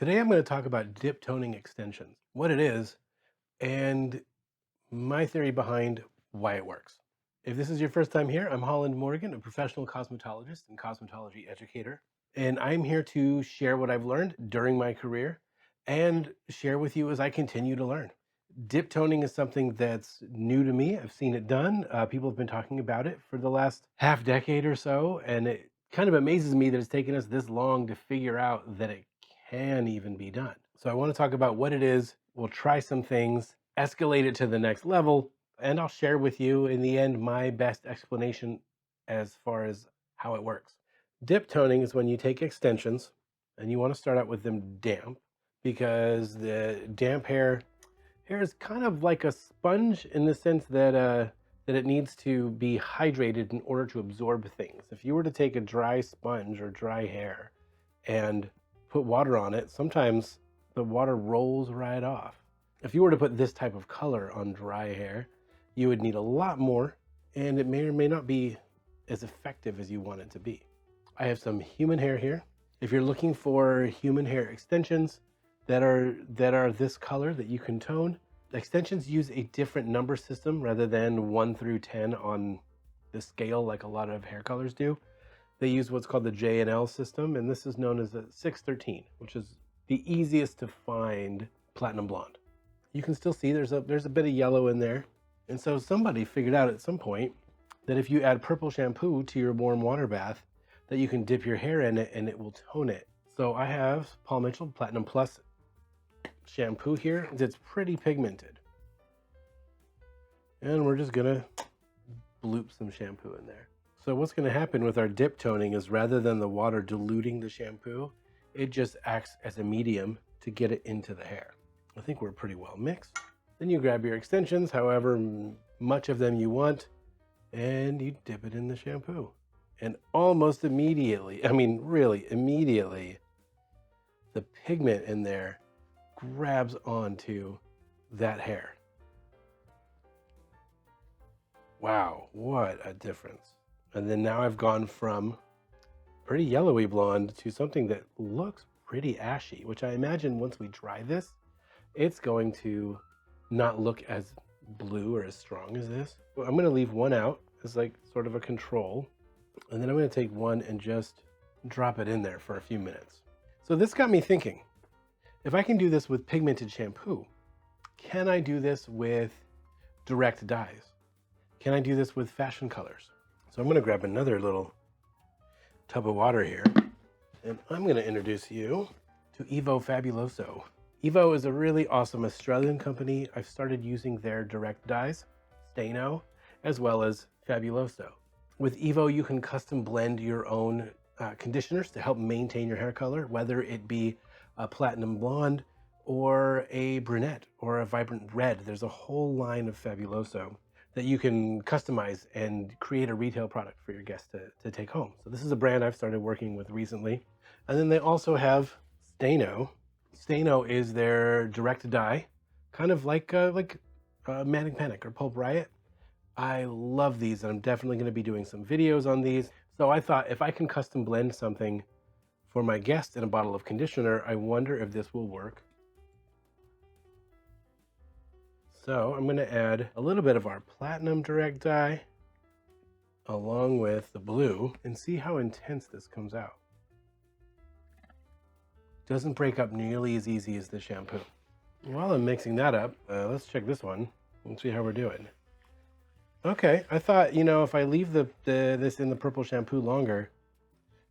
Today I'm going to talk about dip toning extensions, what it is, and my theory behind why it works. If this is your first time here, I'm Holland Morgan, a professional cosmetologist and cosmetology educator, and I'm here to share what I've learned during my career and share with you as I continue to learn. Dip toning is something that's new to me. I've seen it done. People have been talking about it for the last half decade or so, and it kind of amazes me that it's taken us this long to figure out that it can even be done. So I want to talk about what it is. We'll try some things, escalate it to the next level, and I'll share with you in the end my best explanation as far as how it works. Dip toning is when you take extensions and you want to start out with them damp because the damp hair is kind of like a sponge in the sense that it needs to be hydrated in order to absorb things. If you were to take a dry sponge or dry hair and put water on it, sometimes the water rolls right off. If you were to put this type of color on dry hair, you would need a lot more, and it may or may not be as effective as you want it to be. I have some human hair here. If you're looking for human hair extensions that are this color that you can tone, extensions use a different number system rather than 1 through 10 on the scale like a lot of hair colors do. They use what's called the J&L system, and this is known as a 613, which is the easiest to find platinum blonde. You can still see there's a bit of yellow in there. And so somebody figured out at some point that if you add purple shampoo to your warm water bath, that you can dip your hair in it and it will tone it. So I have Paul Mitchell Platinum Plus shampoo here that's pretty pigmented. And we're just gonna bloop some shampoo in there. So what's gonna happen with our dip toning is rather than the water diluting the shampoo, it just acts as a medium to get it into the hair. I think we're pretty well mixed. Then you grab your extensions, however much of them you want, and you dip it in the shampoo. And almost immediately, I mean really immediately, the pigment in there grabs onto that hair. Wow, what a difference. And then now I've gone from pretty yellowy blonde to something that looks pretty ashy, which I imagine once we dry this, it's going to not look as blue or as strong as this. Well, I'm going to leave one out as like sort of a control. And then I'm going to take one and just drop it in there for a few minutes. So this got me thinking, if I can do this with pigmented shampoo, can I do this with direct dyes? Can I do this with fashion colors? So I'm going to grab another little tub of water here, and I'm going to introduce you to Evo Fabuloso. Evo is a really awesome Australian company. I've started using their direct dyes, Stano, as well as Fabuloso. With Evo, you can custom blend your own conditioners to help maintain your hair color, whether it be a platinum blonde or a brunette or a vibrant red. There's a whole line of Fabuloso that you can customize and create a retail product for your guests to take home. So this is a brand I've started working with recently. And then they also have Stano. Stano is their direct dye, kind of like Manic Panic or Pulp Riot. I love these, and I'm definitely going to be doing some videos on these. So I thought if I can custom blend something for my guest in a bottle of conditioner, I wonder if this will work. So I'm going to add a little bit of our platinum direct dye along with the blue and see how intense this comes out. Doesn't break up nearly as easy as the shampoo. While I'm mixing that up, let's check this one and see how we're doing. Okay, I thought, if I leave this in the purple shampoo longer,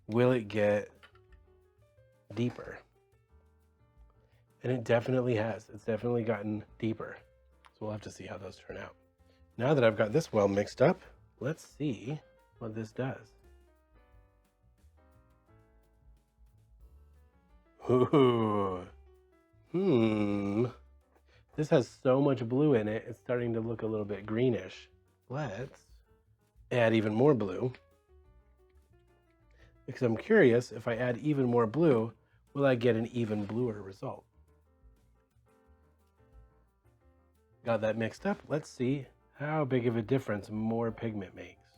will it get deeper? And it definitely has. It's definitely gotten deeper. So we'll have to see how those turn out. Now that I've got this well mixed up, let's see what this does. Ooh. This has so much blue in it, it's starting to look a little bit greenish. Let's add even more blue, because I'm curious if I add even more blue, will I get an even bluer result? Got that mixed up. Let's see how big of a difference more pigment makes.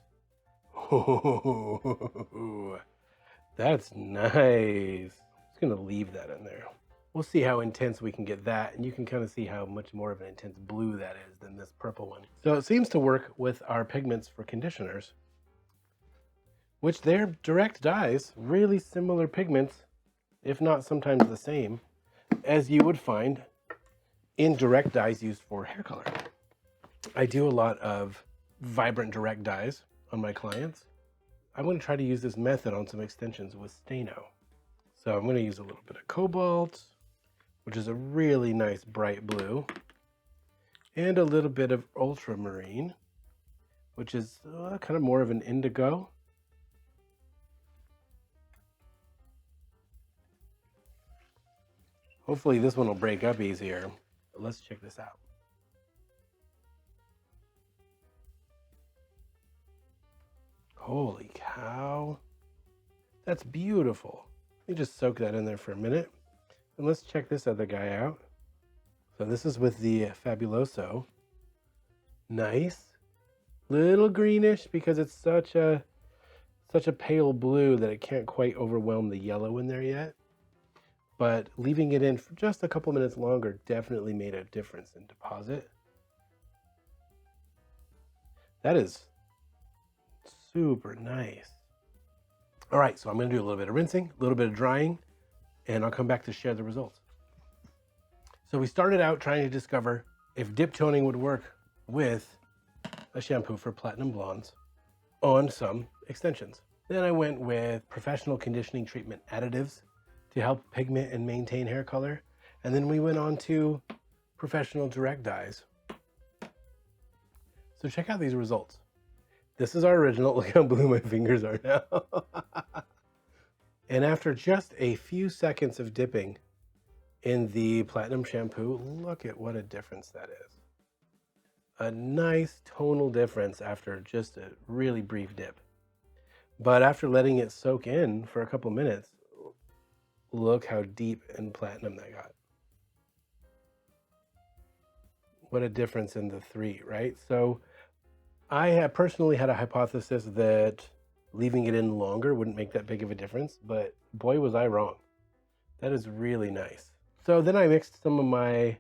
Oh, that's nice. Just gonna leave that in there. We'll see how intense we can get that, and you can kind of see how much more of an intense blue that is than this purple one. So it seems to work with our pigments for conditioners, which they're direct dyes, really similar pigments, if not sometimes the same, as you would find in direct dyes used for hair color. I do a lot of vibrant direct dyes on my clients. I'm going to try to use this method on some extensions with Steno. So I'm going to use a little bit of cobalt, which is a really nice bright blue, and a little bit of ultramarine, which is kind of more of an indigo. Hopefully this one will break up easier. But let's check this out. Holy cow. That's beautiful. Let me just soak that in there for a minute. And let's check this other guy out. So this is with the Fabuloso. Nice. Little greenish because it's such a pale blue that it can't quite overwhelm the yellow in there yet. But leaving it in for just a couple minutes longer definitely made a difference in deposit. That is super nice. All right, so I'm going to do a little bit of rinsing, a little bit of drying, and I'll come back to share the results. So we started out trying to discover if dip toning would work with a shampoo for platinum blondes on some extensions. Then I went with professional conditioning treatment additives to help pigment and maintain hair color. And then we went on to professional direct dyes. So check out these results. This is our original. Look how blue my fingers are now. And after just a few seconds of dipping in the platinum shampoo, look at what a difference that is. A nice tonal difference after just a really brief dip. But after letting it soak in for a couple minutes, look how deep and platinum that got. What a difference in the three, right? So I have personally had a hypothesis that leaving it in longer wouldn't make that big of a difference, but boy, was I wrong. That is really nice. So then I mixed some of my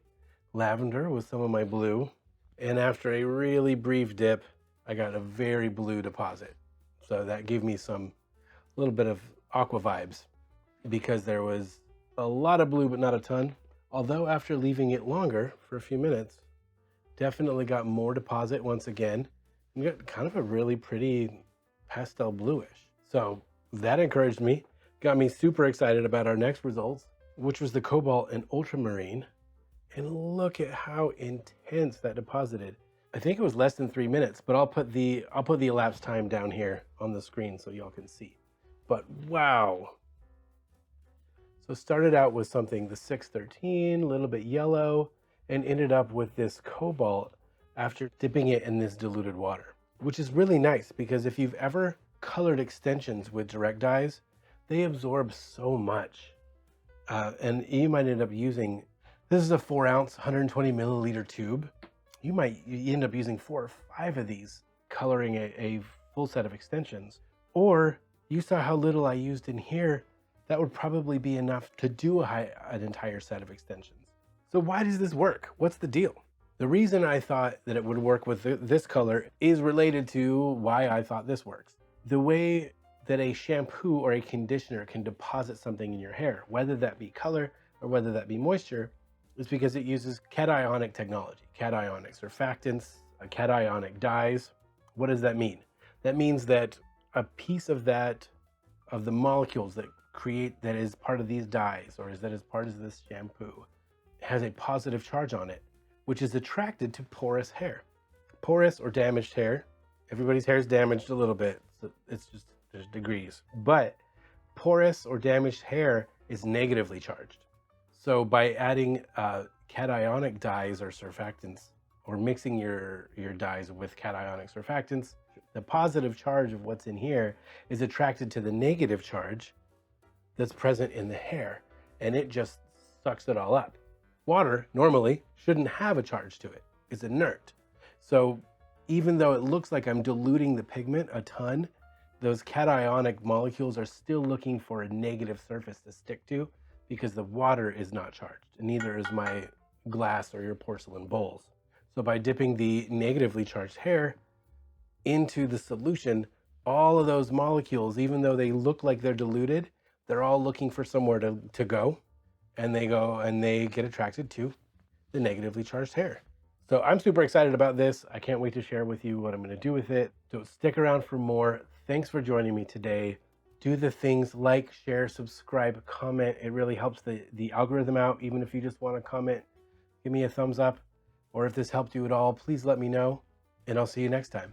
lavender with some of my blue, and after a really brief dip, I got a very blue deposit. So that gave me a little bit of aqua vibes because there was a lot of blue, but not a ton. Although after leaving it longer for a few minutes, definitely got more deposit once again. You got kind of a really pretty pastel bluish. So that encouraged me, got me super excited about our next results, which was the cobalt and ultramarine. And look at how intense that deposited. I think it was less than 3 minutes, but I'll put the elapsed time down here on the screen so y'all can see. But wow. So started out with something, the 613, a little bit yellow, and ended up with this cobalt after dipping it in this diluted water, which is really nice because if you've ever colored extensions with direct dyes, they absorb so much. And you might end up using, this is a 4-ounce, 120 milliliter tube. You end up using 4 or 5 of these coloring a full set of extensions. Or you saw how little I used in here. That would probably be enough to do an entire set of extensions. So why does this work? What's the deal? The reason I thought that it would work with this color is related to why I thought this works. The way that a shampoo or a conditioner can deposit something in your hair, whether that be color or whether that be moisture, is because it uses cationic technology, cationic surfactants, cationic dyes. What does that mean? That means that a piece of the molecules that is part of these dyes or that is part of this shampoo has a positive charge on it, which is attracted to porous hair. Porous or damaged hair. Everybody's hair is damaged a little bit. So it's just, there's degrees. But porous or damaged hair is negatively charged. So by adding cationic dyes or surfactants, or mixing your dyes with cationic surfactants, the positive charge of what's in here is attracted to the negative charge that's present in the hair, and it just sucks it all up. Water normally shouldn't have a charge to it. It's inert. So even though it looks like I'm diluting the pigment a ton, those cationic molecules are still looking for a negative surface to stick to because the water is not charged, and neither is my glass or your porcelain bowls. So by dipping the negatively charged hair into the solution, all of those molecules, even though they look like they're diluted, they're all looking for somewhere to go, and they get attracted to the negatively charged hair. So I'm super excited about this. I can't wait to share with you what I'm going to do with it. So stick around for more. Thanks for joining me today. Do the things like, share, subscribe, comment. It really helps the algorithm out. Even if you just want to comment, give me a thumbs up. Or if this helped you at all, please let me know. And I'll see you next time.